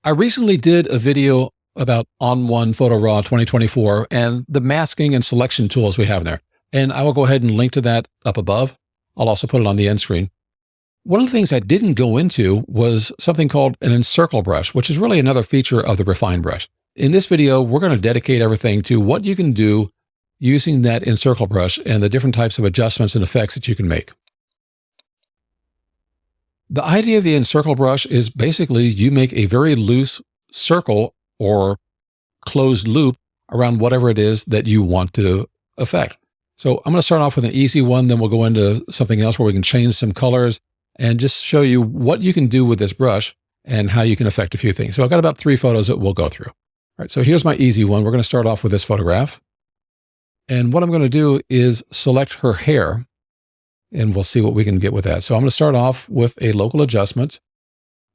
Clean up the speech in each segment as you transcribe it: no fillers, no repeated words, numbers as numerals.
I recently did a video about ON1 Photo RAW 2024 and the masking and selection tools we have there. And I will go ahead and link to that up above. I'll also put it on the end screen. One of the things I didn't go into was something called an Encircle Brush, which is really another feature of the Refine brush. In this video, we're going to dedicate everything to what you can do using that Encircle Brush and the different types of adjustments and effects that you can make. The idea of the Encircle Brush is basically you make a very loose circle or closed loop around whatever it is that you want to affect. So I'm going to start off with an easy one, then we'll go into something else where we can change some colors and just show you what you can do with this brush and how you can affect a few things. So I've got about 3 photos that we'll go through. All right, so here's my easy one. We're going to start off with this photograph. And what I'm going to do is select her hair, and we'll see what we can get with that. So I'm going to start off with a local adjustment.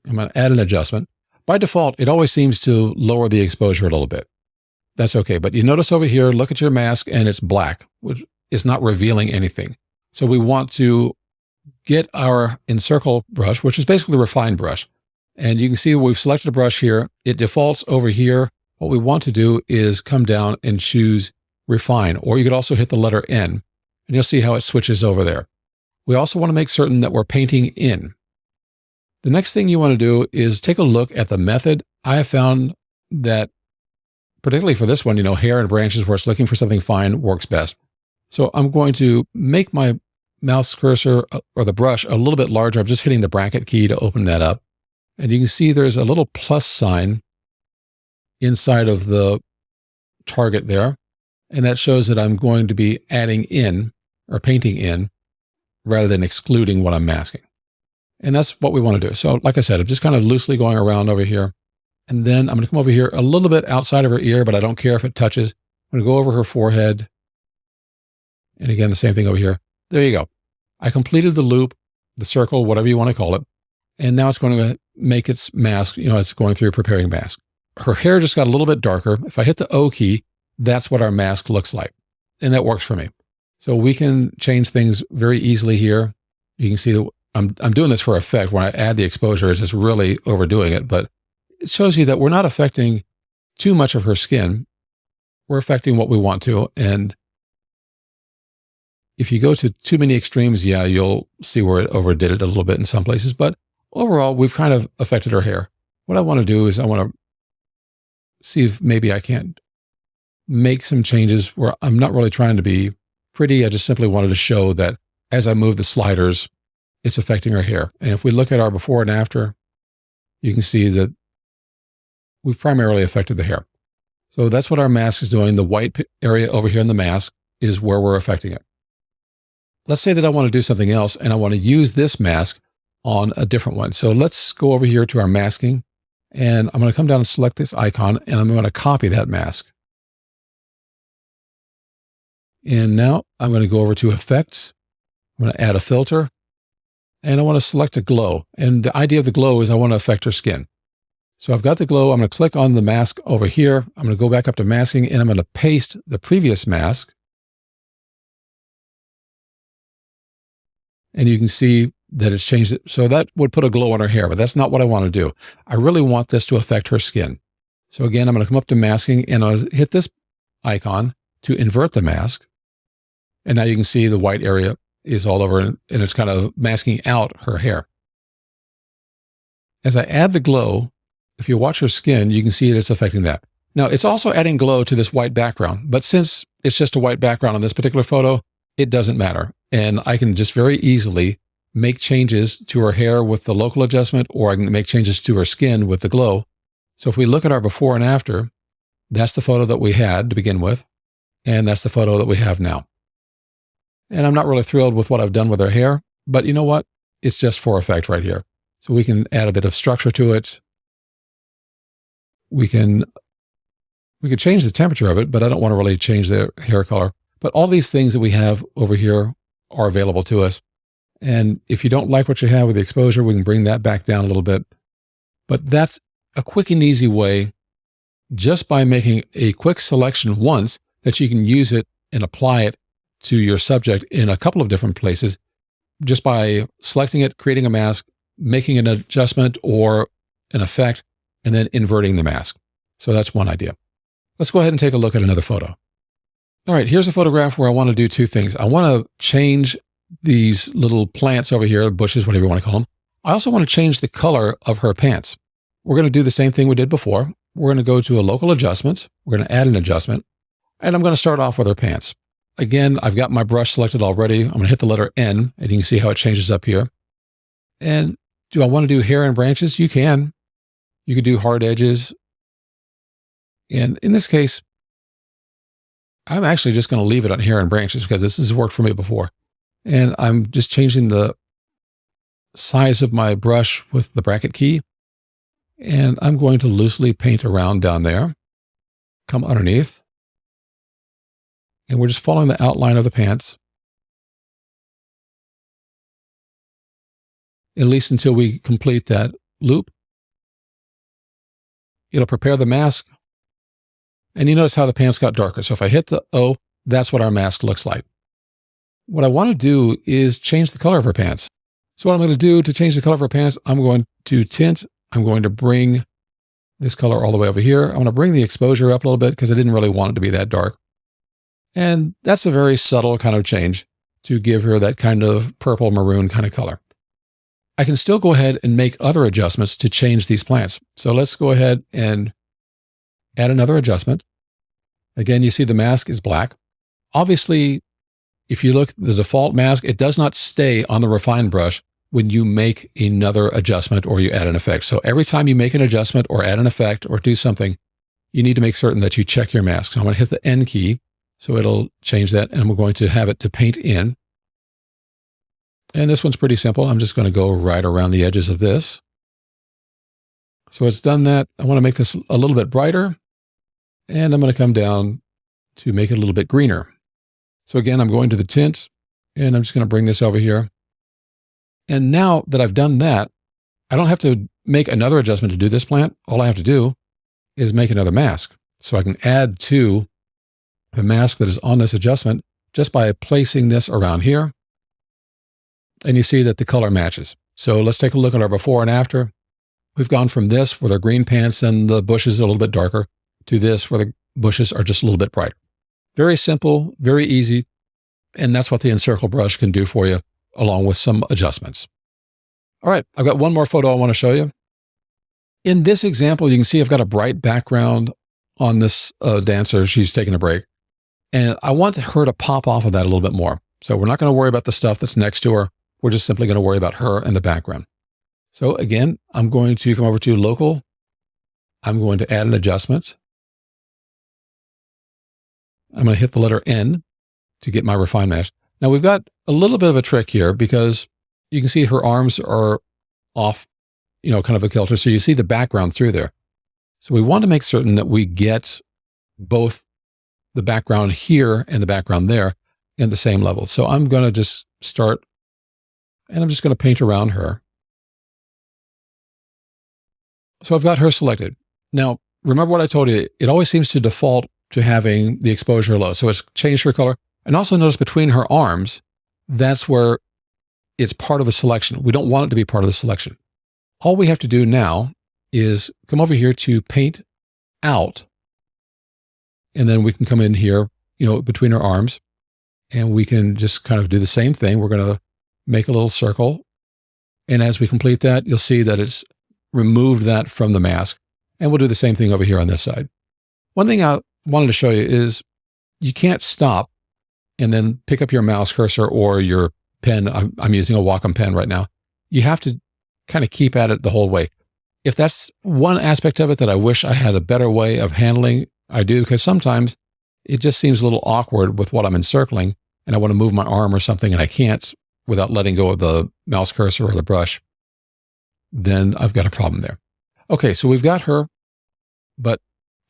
I'm going to add an adjustment. By default, it always seems to lower the exposure a little bit. That's okay. But you notice over here, look at your mask and it's black, which is not revealing anything. So we want to get our Encircle brush, which is basically the Refine brush. And you can see we've selected a brush here. It defaults over here. What we want to do is come down and choose Refine, or you could also hit the letter N, and you'll see how it switches over there. We also want to make certain that we're painting in. The next thing you want to do is take a look at the method. I have found that, particularly for this one, hair and branches where it's looking for something fine works best. So I'm going to make my mouse cursor or the brush a little bit larger. I'm just hitting the bracket key to open that up. And you can see there's a little plus sign inside of the target there. And that shows that I'm going to be adding in or painting in rather than excluding what I'm masking. And that's what we want to do. So like I said, I'm just kind of loosely going around over here. And then I'm going to come over here a little bit outside of her ear, but I don't care if it touches. I'm going to go over her forehead. And again, the same thing over here. There you go. I completed the loop, the circle, whatever you want to call it. And now it's going to make its mask, it's going through preparing mask. Her hair just got a little bit darker. If I hit the O key, that's what our mask looks like. And that works for me. So we can change things very easily here. You can see that I'm doing this for effect. When I add the exposure, it's just really overdoing it. But it shows you that we're not affecting too much of her skin. We're affecting what we want to. And if you go to too many extremes, yeah, you'll see where it overdid it a little bit in some places. But overall, we've kind of affected her hair. What I want to do is I want to see if maybe I can't make some changes where I'm not really trying to be pretty. I just simply wanted to show that as I move the sliders, it's affecting her hair. And if we look at our before and after, you can see that we've primarily affected the hair. So that's what our mask is doing. The white area over here in the mask is where we're affecting it. Let's say that I want to do something else and I want to use this mask on a different one. So let's go over here to our masking and I'm going to come down and select this icon and I'm going to copy that mask. And now I'm going to go over to Effects. I'm going to add a filter. And I want to select a glow. And the idea of the glow is I want to affect her skin. So I've got the glow. I'm going to click on the mask over here. I'm going to go back up to masking and I'm going to paste the previous mask. And you can see that it's changed it. So that would put a glow on her hair, but that's not what I want to do. I really want this to affect her skin. So again, I'm going to come up to masking and I'll hit this icon to invert the mask. And now you can see the white area is all over and it's kind of masking out her hair. As I add the glow, if you watch her skin, you can see that it's affecting that. Now, it's also adding glow to this white background, but since it's just a white background on this particular photo, it doesn't matter. And I can just very easily make changes to her hair with the local adjustment, or I can make changes to her skin with the glow. So if we look at our before and after, that's the photo that we had to begin with, and that's the photo that we have now. And I'm not really thrilled with what I've done with her hair, but you know what? It's just for effect right here. So we can add a bit of structure to it. We could change the temperature of it, but I don't want to really change the hair color. But all these things that we have over here are available to us. And if you don't like what you have with the exposure, we can bring that back down a little bit. But that's a quick and easy way, just by making a quick selection once, that you can use it and apply it to your subject in a couple of different places, just by selecting it, creating a mask, making an adjustment or an effect, and then inverting the mask. So that's one idea. Let's go ahead and take a look at another photo. All right, here's a photograph where I want to do two things. I want to change these little plants over here, bushes, whatever you want to call them. I also want to change the color of her pants. We're going to do the same thing we did before. We're going to go to a local adjustment. We're going to add an adjustment. And I'm going to start off with her pants. Again, I've got my brush selected already. I'm going to hit the letter N, and you can see how it changes up here. And do I want to do hair and branches? You can. You could do hard edges. And in this case, I'm actually just going to leave it on hair and branches because this has worked for me before. And I'm just changing the size of my brush with the bracket key. And I'm going to loosely paint around down there, come underneath. And we're just following the outline of the pants, at least until we complete that loop. It'll prepare the mask. And you notice how the pants got darker. So if I hit the O, that's what our mask looks like. What I want to do is change the color of her pants. So what I'm going to do to change the color of her pants, I'm going to tint. I'm going to bring this color all the way over here. I'm going to bring the exposure up a little bit because I didn't really want it to be that dark. And that's a very subtle kind of change to give her that kind of purple maroon kind of color. I can still go ahead and make other adjustments to change these plants. So let's go ahead and add another adjustment. Again, you see the mask is black. Obviously, if you look at the default mask, it does not stay on the refine brush when you make another adjustment or you add an effect. So every time you make an adjustment or add an effect or do something, you need to make certain that you check your mask. So I'm going to hit the N key. So it'll change that, and we're going to have it to paint in. And this one's pretty simple. I'm just going to go right around the edges of this. So it's done that. I want to make this a little bit brighter, and I'm going to come down to make it a little bit greener. So again, I'm going to the tint, and I'm just going to bring this over here. And now that I've done that, I don't have to make another adjustment to do this plant. All I have to do is make another mask. So I can add to the mask that is on this adjustment just by placing this around here. And you see that the color matches. So let's take a look at our before and after. We've gone from this where the green pants and the bushes are a little bit darker to this where the bushes are just a little bit brighter. Very simple, very easy. And that's what the Encircle brush can do for you along with some adjustments. All right, I've got one more photo I want to show you. In this example, you can see I've got a bright background on this dancer. She's taking a break. And I want her to pop off of that a little bit more. So we're not going to worry about the stuff that's next to her. We're just simply going to worry about her and the background. So again, I'm going to come over to local. I'm going to add an adjustment. I'm going to hit the letter N to get my refine mesh. Now we've got a little bit of a trick here because you can see her arms are off, kind of a kilter. So you see the background through there. So we want to make certain that we get both the background here and the background there in the same level. So I'm going to just start, and I'm just going to paint around her. So I've got her selected. Now, remember what I told you, it always seems to default to having the exposure low. So it's changed her color. And also notice between her arms, that's where it's part of a selection. We don't want it to be part of the selection. All we have to do now is come over here to paint out. And then we can come in here, between her arms, and we can just kind of do the same thing. We're going to make a little circle. And as we complete that, you'll see that it's removed that from the mask. And we'll do the same thing over here on this side. One thing I wanted to show you is you can't stop and then pick up your mouse cursor or your pen. I'm using a Wacom pen right now. You have to kind of keep at it the whole way. If that's one aspect of it that I wish I had a better way of handling, I do, because sometimes it just seems a little awkward with what I'm encircling, and I want to move my arm or something, and I can't without letting go of the mouse cursor or the brush. Then I've got a problem there. Okay, so we've got her, but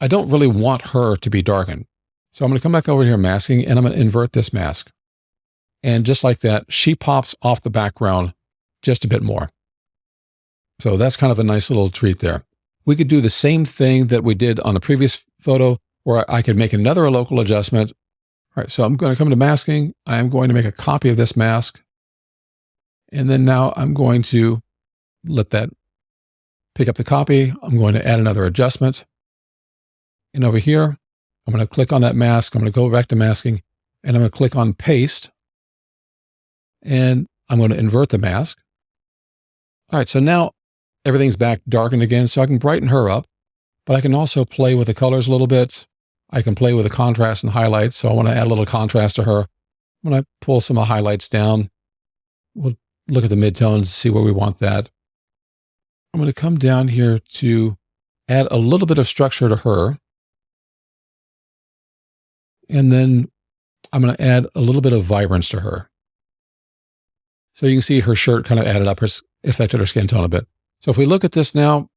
I don't really want her to be darkened. So I'm going to come back over here, masking, and I'm going to invert this mask. And just like that, she pops off the background just a bit more. So that's kind of a nice little treat there. We could do the same thing that we did on the previous photo where I could make another local adjustment. All right, so I'm going to come to masking. I am going to make a copy of this mask. And then now I'm going to let that pick up the copy. I'm going to add another adjustment. And over here, I'm going to click on that mask. I'm going to go back to masking, and I'm going to click on paste. And I'm going to invert the mask. All right, so now everything's back darkened again, so I can brighten her up, but I can also play with the colors a little bit. I can play with the contrast and highlights, so I want to add a little contrast to her. I'm going to pull some of the highlights down. We'll look at the midtones, see where we want that. I'm going to come down here to add a little bit of structure to her. And then I'm going to add a little bit of vibrance to her. So you can see her shirt kind of added up, affected her skin tone a bit. So if we look at this now,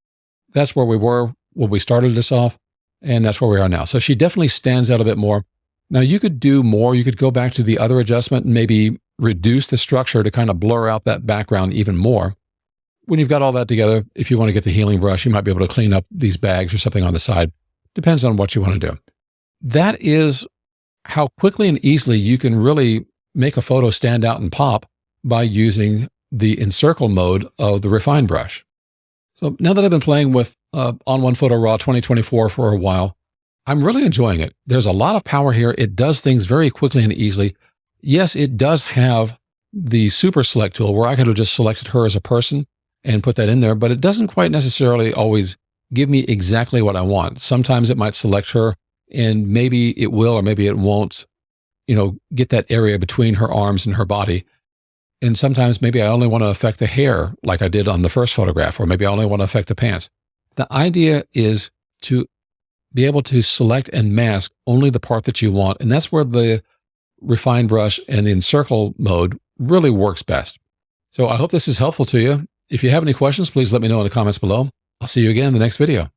that's where we were when we started this off, and that's where we are now. So she definitely stands out a bit more. Now you could do more. You could go back to the other adjustment and maybe reduce the structure to kind of blur out that background even more. When you've got all that together, if you want to get the healing brush, you might be able to clean up these bags or something on the side. Depends on what you want to do. That is how quickly and easily you can really make a photo stand out and pop by using the Encircle mode of the Refine brush. So now that I've been playing with ON1 Photo RAW 2024 for a while, I'm really enjoying it. There's a lot of power here. It does things very quickly and easily. Yes, it does have the super select tool where I could have just selected her as a person and put that in there, but it doesn't quite necessarily always give me exactly what I want. Sometimes it might select her and maybe it will or maybe it won't, get that area between her arms and her body. And sometimes maybe I only want to affect the hair like I did on the first photograph, or maybe I only want to affect the pants. The idea is to be able to select and mask only the part that you want. And that's where the Refine brush and the Encircle mode really works best. So I hope this is helpful to you. If you have any questions, please let me know in the comments below. I'll see you again in the next video.